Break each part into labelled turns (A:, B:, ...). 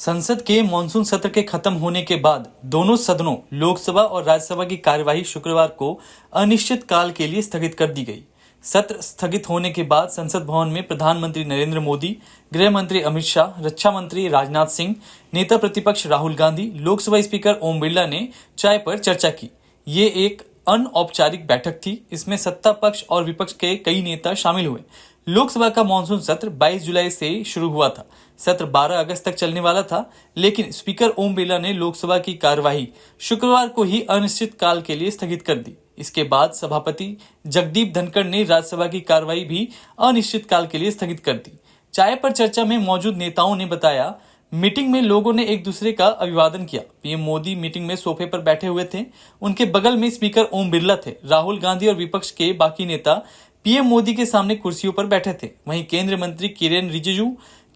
A: संसद के मानसून सत्र के खत्म होने के बाद दोनों सदनों लोकसभा और राज्यसभा की कार्यवाही शुक्रवार को अनिश्चित काल के लिए स्थगित कर दी गई। सत्र स्थगित होने के बाद संसद भवन में प्रधानमंत्री नरेंद्र मोदी, गृह मंत्री अमित शाह, रक्षा मंत्री राजनाथ सिंह, नेता प्रतिपक्ष राहुल गांधी, लोकसभा स्पीकर ओम बिरला ने चाय पर चर्चा की। ये एक अनौपचारिक बैठक थी। इसमें सत्ता पक्ष और विपक्ष के कई नेता शामिल हुए। लोकसभा का मानसून सत्र 22 जुलाई से शुरू हुआ था। सत्र 12 अगस्त तक चलने वाला था, लेकिन स्पीकर ओम बिरला ने लोकसभा की कार्यवाही शुक्रवार को ही अनिश्चित काल के लिए स्थगित कर दी। इसके बाद सभापति जगदीप धनखड़ ने राज्यसभा की कार्यवाही भी अनिश्चित काल के लिए स्थगित कर दी। चाय पर चर्चा में मौजूद नेताओं ने बताया, मीटिंग में लोगों ने एक दूसरे का अभिवादन किया। पीएम मोदी मीटिंग में सोफे पर बैठे हुए थे। उनके बगल में स्पीकर ओम बिरला थे। राहुल गांधी और विपक्ष के बाकी नेता पीएम मोदी के सामने कुर्सियों पर बैठे थे। वहीं केंद्रीय मंत्री किरेन रिजिजू,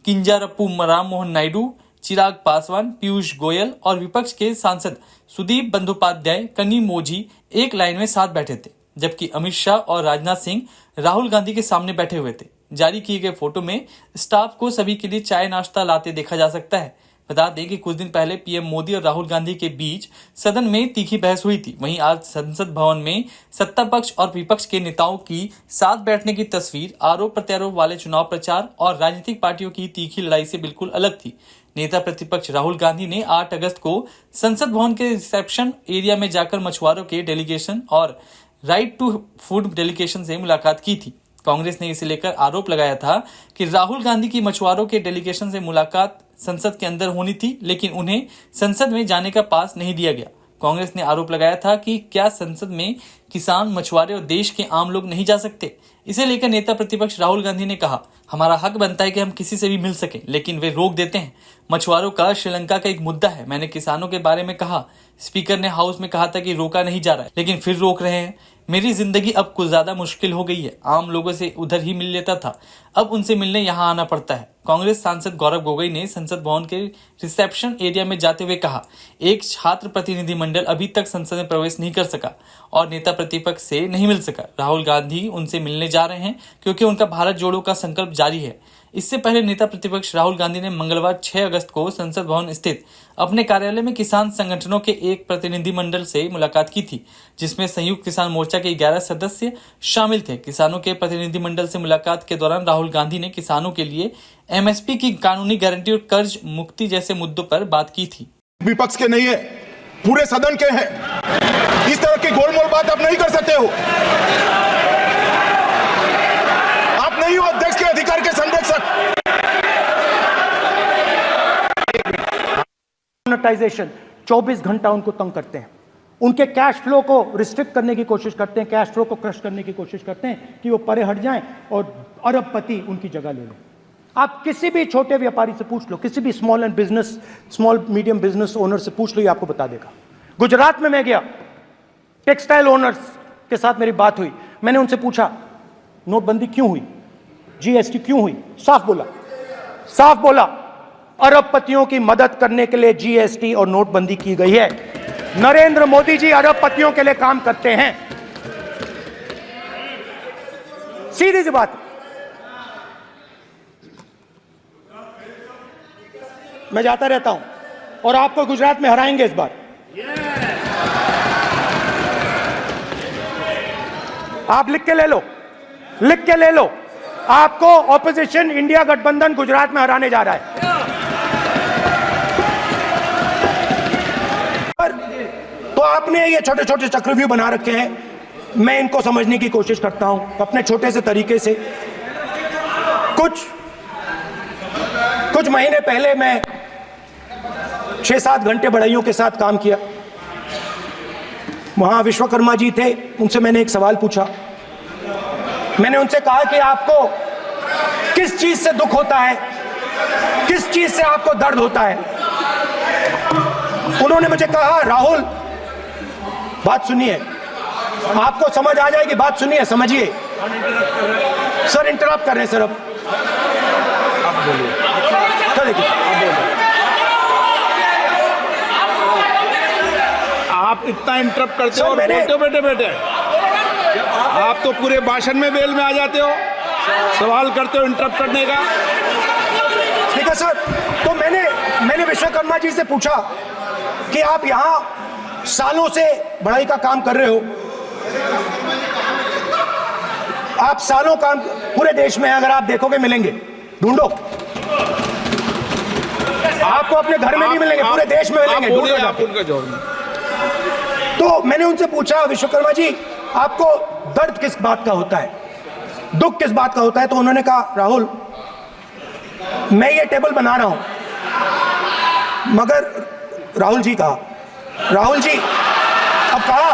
A: किंजारप्पू राम मोहन नायडू, चिराग पासवान, पीयूष गोयल और विपक्ष के सांसद सुदीप बंदोपाध्याय, कनी मोजी एक लाइन में साथ बैठे थे, जबकि अमित शाह और राजनाथ सिंह राहुल गांधी के सामने बैठे हुए थे। जारी किए गए फोटो में स्टाफ को सभी के लिए चाय नाश्ता लाते देखा जा सकता है। बता दें कि कुछ दिन पहले पीएम मोदी और राहुल गांधी के बीच सदन में तीखी बहस हुई थी। वहीं आज संसद भवन में सत्ता पक्ष और विपक्ष के नेताओं की साथ बैठने की तस्वीर आरोप प्रत्यारोप वाले चुनाव प्रचार और राजनीतिक पार्टियों की तीखी लड़ाई से बिल्कुल अलग थी। नेता प्रतिपक्ष राहुल गांधी ने 8 अगस्त को संसद भवन के रिसेप्शन एरिया में जाकर मछुआरों के डेलीगेशन और राइट टू फूड डेलीगेशन से मुलाकात की थी। कांग्रेस ने इसे लेकर आरोप लगाया था कि राहुल गांधी की मछुआरों के डेलीगेशन से मुलाकात संसद के अंदर होनी थी, लेकिन उन्हें संसद में जाने का पास नहीं दिया गया। कांग्रेस ने आरोप लगाया था कि क्या संसद में किसान, मछुआरे और देश के आम लोग नहीं जा सकते। इसे लेकर नेता प्रतिपक्ष राहुल गांधी ने कहा, हमारा हक बनता है कि हम किसी से भी मिल सकें, लेकिन वे रोक देते हैं। मछुआरों का श्रीलंका का एक मुद्दा है। मैंने किसानों के बारे में कहा। स्पीकर ने हाउस में कहा था कि रोका नहीं जा रहा है, लेकिन फिर रोक रहे हैं। मेरी जिंदगी अब कुछ ज्यादा मुश्किल हो गई है। आम लोगों से उधर ही मिल लेता था, अब उनसे मिलने यहाँ आना पड़ता है। कांग्रेस सांसद गौरव गोगोई ने संसद भवन के रिसेप्शन एरिया में जाते हुए कहा, एक छात्र प्रतिनिधि मंडल अभी तक संसद में प्रवेश नहीं कर सका और नेता प्रतिपक्ष से नहीं मिल सका। राहुल गांधी उनसे मिलने जा रहे हैं क्योंकि उनका भारत जोड़ो का संकल्प जारी है। इससे पहले नेता प्रतिपक्ष राहुल गांधी ने मंगलवार 6 अगस्त को संसद भवन स्थित अपने कार्यालय में किसान संगठनों के एक प्रतिनिधिमंडल से मुलाकात की थी, जिसमें संयुक्त किसान मोर्चा के 11 सदस्य शामिल थे। किसानों के प्रतिनिधिमंडल से मुलाकात के दौरान राहुल गांधी ने किसानों के लिए एमएसपी की कानूनी गारंटी और कर्ज मुक्ति जैसे मुद्दों पर बात की थी।
B: विपक्ष के नहीं है, पूरे सदन के हैं। इस तरह की गोलमोल बात आप नहीं कर सकते हो। आप नहीं हो अध्यक्ष के अधिकार के संरक्षक।
C: मोनेटाइजेशन 24 घंटा उनको तंग करते हैं। उनके कैश फ्लो को रिस्ट्रिक्ट करने की कोशिश करते हैं, कैश फ्लो को क्रश करने की कोशिश करते हैं कि वो परे हट जाएं और अरबपति उनकी जगह ले लें। आप किसी भी छोटे व्यापारी से पूछ लो, किसी भी स्मॉल मीडियम बिजनेस ओनर से पूछ लो, ये आपको बता देगा। गुजरात में मैं गया, टेक्सटाइल ओनर्स के साथ मेरी बात हुई। मैंने उनसे पूछा, नोटबंदी क्यों हुई, जीएसटी क्यों हुई? साफ बोला, अरबपतियों की मदद करने के लिए जीएसटी और नोटबंदी की गई है। नरेंद्र मोदी जी अरबपतियों के लिए काम करते हैं। सीधी सी बात। मैं जाता रहता हूं और आपको गुजरात में हराएंगे इस बार। आप लिख के ले लो, आपको ऑपोजिशन इंडिया गठबंधन गुजरात में हराने जा रहा है। तो आपने ये छोटे छोटे चक्रव्यूह बना रखे हैं। मैं इनको समझने की कोशिश करता हूं अपने छोटे से तरीके से। कुछ महीने पहले मैं 6-7 घंटे बढ़इयों के साथ काम किया। वहां विश्वकर्मा जी थे, उनसे मैंने एक सवाल पूछा। मैंने उनसे कहा कि आपको किस चीज से दुख होता है, किस चीज से आपको दर्द होता है? उन्होंने मुझे कहा, राहुल बात सुनिए, आपको समझ आ जाएगी, बात सुनिए, समझिए। सर इंटरप्ट कर रहे हैं सर, अब बोलिए।
D: आप इतना इंटरप्ट करते हो और बोलते बैठे आप तो पूरे भाषण में बेल में आ जाते हो, सवाल करते हो इंटरप्ट करने का।
C: ठीक है सर, तो मैंने मैंने विश्वकर्मा जी से पूछा कि आप यहां सालों से बढ़ाई का काम कर रहे हो, आप सालों काम पूरे देश में अगर आप देखोगे मिलेंगे, ढूंढो, आपको अपने घर में नहीं मिलेंगे, पूरे देश में मिलेंगे, ढूंढो जाके। तो मैंने उनसे पूछा, विश्वकर्मा जी आपको दर्द किस बात का होता है, दुख किस बात का होता है? तो उन्होंने कहा, राहुल मैं ये टेबल बना रहा हूं, मगर राहुल जी कहा, राहुल जी अब कहा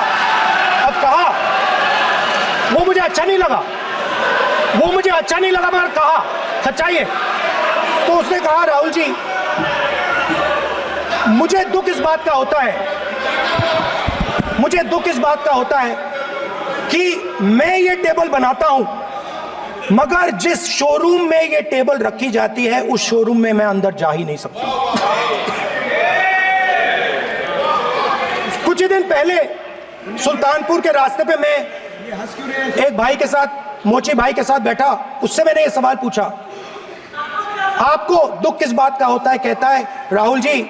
C: वो मुझे अच्छा नहीं लगा, मगर कहा सच्चाई है। तो उसने कहा, राहुल जी मुझे दुख इस बात का होता है कि मैं ये टेबल बनाता हूं, मगर जिस शोरूम में ये टेबल रखी जाती है उस शोरूम में मैं अंदर जा ही नहीं सकता। कुछ ही दिन पहले सुल्तानपुर के रास्ते पे मैं एक भाई के साथ, मोची भाई के साथ बैठा, उससे मैंने ये सवाल पूछा, आपको दुख किस बात का होता है? कहता है, राहुल जी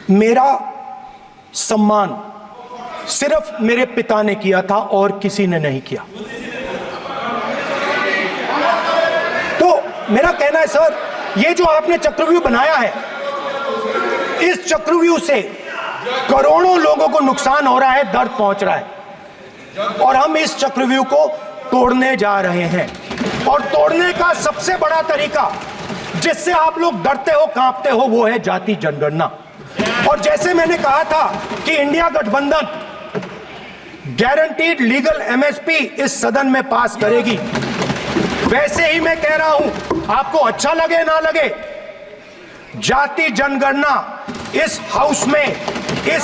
C: मेरा सम्मान सिर्फ मेरे पिता ने किया था और किसी ने नहीं किया। तो मेरा कहना है, सर ये जो आपने चक्रव्यूह बनाया है, इस चक्रव्यूह से करोड़ों लोगों को नुकसान हो रहा है, दर्द पहुंच रहा है, और हम इस चक्रव्यूह को तोड़ने जा रहे हैं। और तोड़ने का सबसे बड़ा तरीका जिससे आप लोग डरते हो, कांपते हो, वो है जाति जनगणना। और जैसे मैंने कहा था कि इंडिया गठबंधन गारंटीड लीगल एमएसपी इस सदन में पास करेगी, वैसे ही मैं कह रहा हूं, आपको अच्छा लगे ना लगे, जाति जनगणना इस हाउस में, इस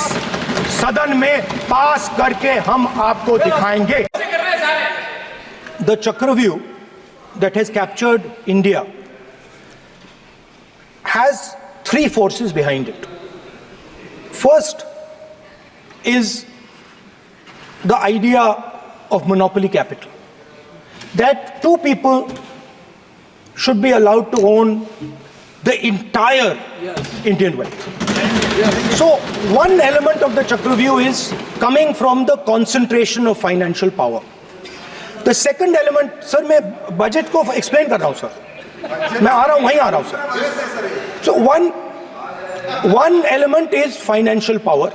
C: सदन में पास करके हम आपको दिखाएंगे। द चक्रव्यूह that has captured India has three forces behind it. First is the idea of monopoly capital, that two people should be allowed to own the entire Indian wealth. So one element of the Chakravyu is coming from the concentration of financial power. The second element, sir, मैं budget को explain कर रहा हूं sir, मैं आ रहा हूं, वहीं आ रहा हूं sir. So one element is financial power.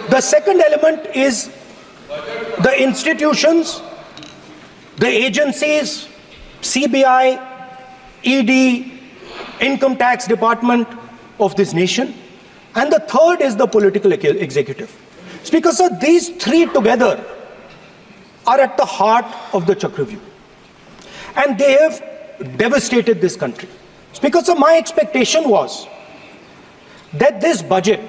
C: The second element is the institutions, the agencies, CBI, ED, Income Tax Department of this nation, and the third is the political executive. It's because, sir, these three together are at the heart of the Chakravyu, and they have devastated this country. It's because of my expectation was that this budget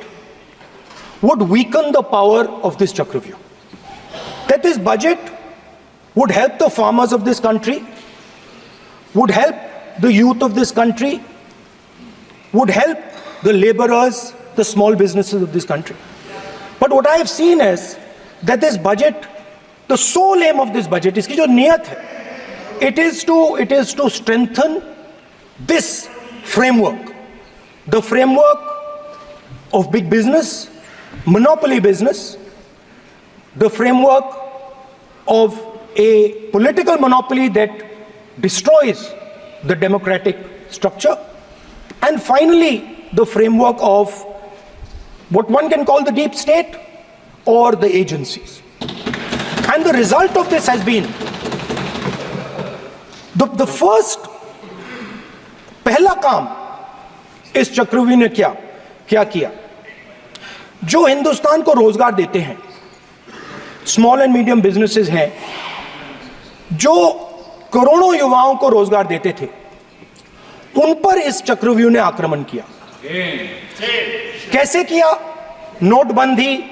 C: would weaken the power of this Chakravyu, that this budget would help the farmers of this country, would help the youth of this country, would help the laborers, the small businesses of this country. But what I have seen is that this budget, the sole aim of this budget, iski jo niyat hai, it is to strengthen this framework, the framework of big business, monopoly business, the framework of a political monopoly that destroys the democratic structure, and finally the framework of what one can call the deep state or the agencies. And the result of this has been the first पहला काम इस चक्रव्यूह ने क्या किया, जो हिंदुस्तान को रोजगार देते हैं, स्मॉल एंड मीडियम बिजनेसेस हैं, जो करोड़ों युवाओं को रोजगार देते थे, उन पर इस चक्रव्यूह ने आक्रमण किया। कैसे किया? नोटबंदी,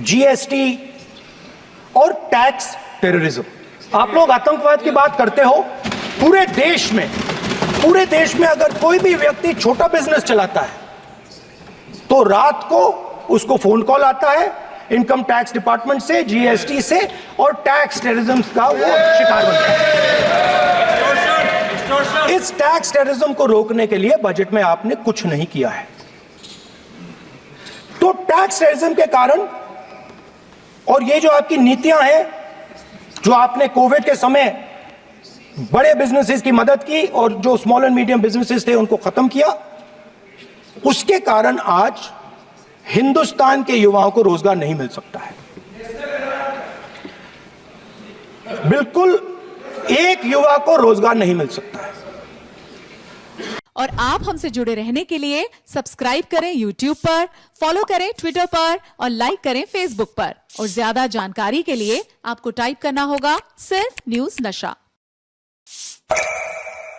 C: जीएसटी और टैक्स टेररिज्म। आप लोग आतंकवाद की बात करते हो, पूरे देश में अगर कोई भी व्यक्ति छोटा बिजनेस चलाता है तो रात को उसको फोन कॉल आता है इनकम टैक्स डिपार्टमेंट से, जीएसटी से, और टैक्स टेररिज्म का वो शिकार बनता है। इस टैक्स टेररिज्म को रोकने के लिए बजट में आपने कुछ नहीं किया है। तो टैक्स टेररिज्म के कारण और ये जो आपकी नीतियां हैं, जो आपने कोविड के समय बड़े बिजनेसेस की मदद की और जो स्मॉल एंड मीडियम बिजनेसेस थे उनको खत्म किया, उसके कारण आज हिंदुस्तान के युवाओं को रोजगार नहीं मिल सकता है। बिल्कुल एक युवा को रोजगार नहीं मिल सकता है।
E: और आप हमसे जुड़े रहने के लिए सब्सक्राइब करें YouTube पर, फॉलो करें Twitter पर और लाइक करें Facebook पर। और ज्यादा जानकारी के लिए आपको टाइप करना होगा सिर्फ न्यूज़ नशा।